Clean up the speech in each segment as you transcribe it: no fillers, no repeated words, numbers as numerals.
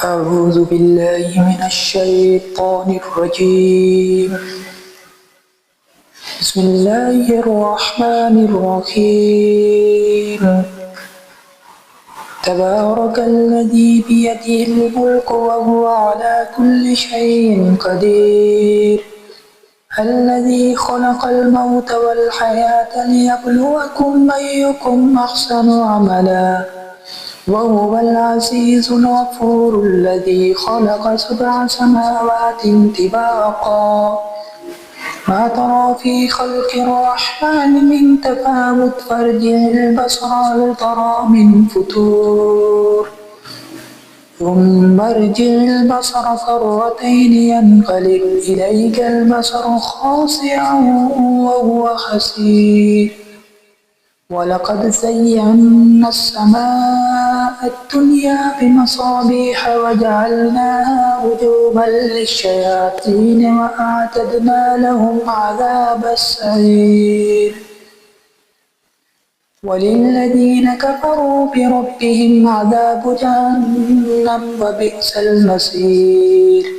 أعوذ بالله من الشيطان الرجيم. بسم الله الرحمن الرحيم. تبارك الذي بيده الملك وهو على كل شيء قدير. الذي خلق الموت والحياة ليبلوكم أيكم أحسن عملا وهو العزيز الغفور الذي خلق 7 سماوات طباقا ما ترى في خلق الرحمن من تفاوت فارجع البصر هل ترى من فتور ثم ارجع البصر كرتين ينقلب إليك البصر خاسئا وهو حسير ولقد زينا السماء الدنيا بمصابيح وجعلناها رجوما للشياطين وأعتدنا لهم عذاب السعير وللذين كفروا بربهم عذاب جهنم وبئس المصير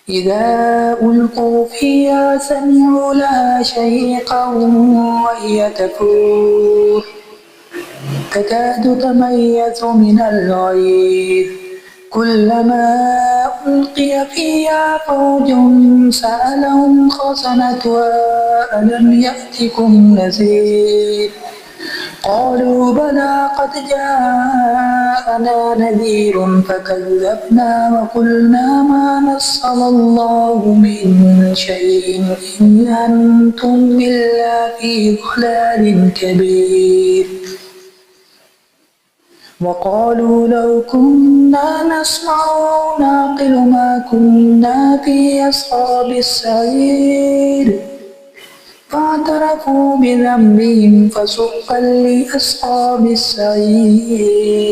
إذا ألقوا فيها سمعوا لها شهيقا وهي تفور تكاد تميز من الغيظ كلما ألقي فيها فوج سألهم خزنتها ألم يأتكم نذير قالوا بلى قد جاءنا نذير فكذبنا وقلنا ما نزل الله من شيء إن أنتم إلا في ضلال كبير وقالوا لو كنا نسمع أو نعقل ما كنا في أصحاب السعير فاعترفوا بذنبهم فسحقا لأصحاب السعير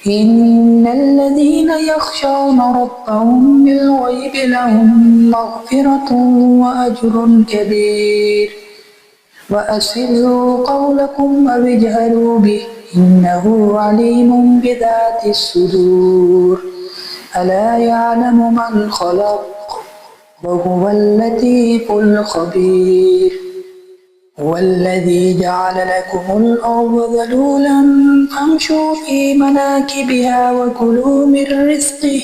إن الذين يخشون ربهم بالغيب لهم مغفرة وأجر كبير وأسروا قولكم أو اجهروا به إنه عليم بذات الصدور ألا يعلم من خلق وهو اللطيف الخبير هو الذي جعل لكم الأرض ذلولا فامشوا في مناكبها وكلوا من رزقه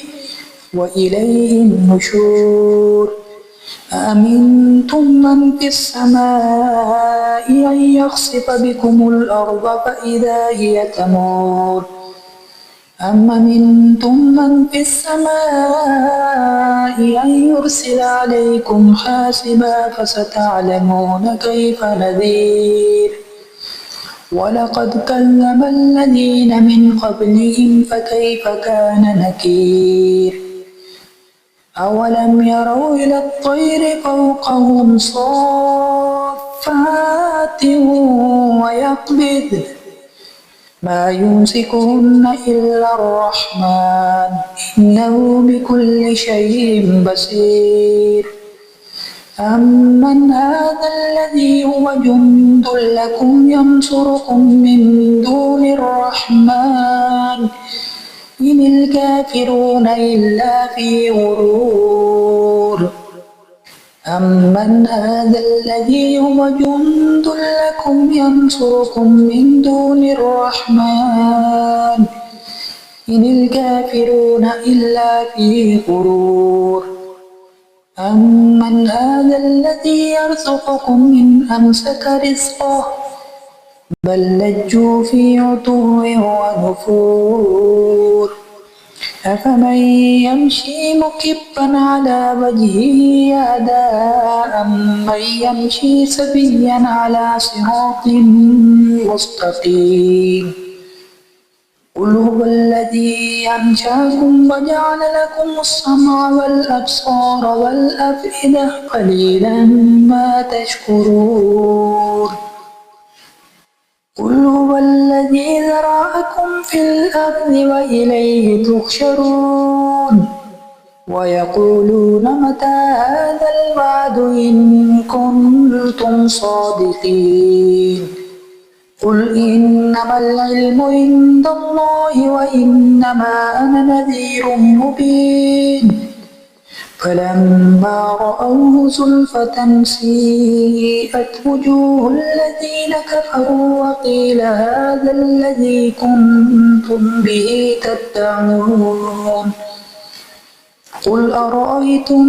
وإليه النشور أأمنتم من في السماء أن يخسف بكم الأرض فإذا هي تمور أم أمنتم من في السماء أن يرسل عليكم حاسبا فستعلمون كيف نذير ولقد كذب الذين من قبلهم فكيف كان نكير أولم يروا إلى الطير فوقهم صافات ويقبض ما يمسكهن إلا الرحمن إنه بكل شيء بصير أمن هذا الذي هو جند لكم ينصركم من دون الرحمن إن الكافرون إلا في غرور أمن هذا الذي هو جند لكم ينصركم من دون الرحمن إن الكافرون إلا في غرور أمن هذا الذي يرزقكم إن أمسك رزقه بل لجوا في عتو ونفور أفمن يمشي مكبا على وجهه أهدى أمن يمشي سويا على صراط مستقيم قل هو الذي أنشأكم وجعل لكم السمع والأبصار والأفئدة قليلا ما تشكرون قل هو الذي ذرأكم في الأرض وإليه تحشرون ويقولون متى هذا الوعد إن كنتم صادقين قل إنما العلم عند الله وإنما أنا نذير مبين فلما رأوه زلفة سيئت وجوه الذين كفروا وقيل هذا الذي كنتم به تدعون قل أرأيتم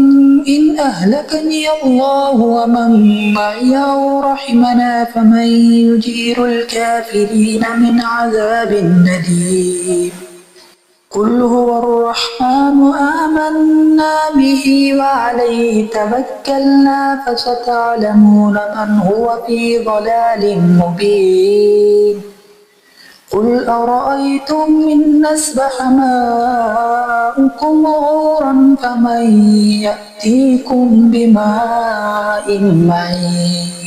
إن أهلكني الله ومن معي أو رحمنا فمن يجير الكافرين من عذاب أليم قل هو الرحمن آمنا به وعليه توكلنا فستعلمون من هو في ضلال مبين قل أرأيتم إن أصبح ماؤكم غورا فمن يأتيكم بماء معين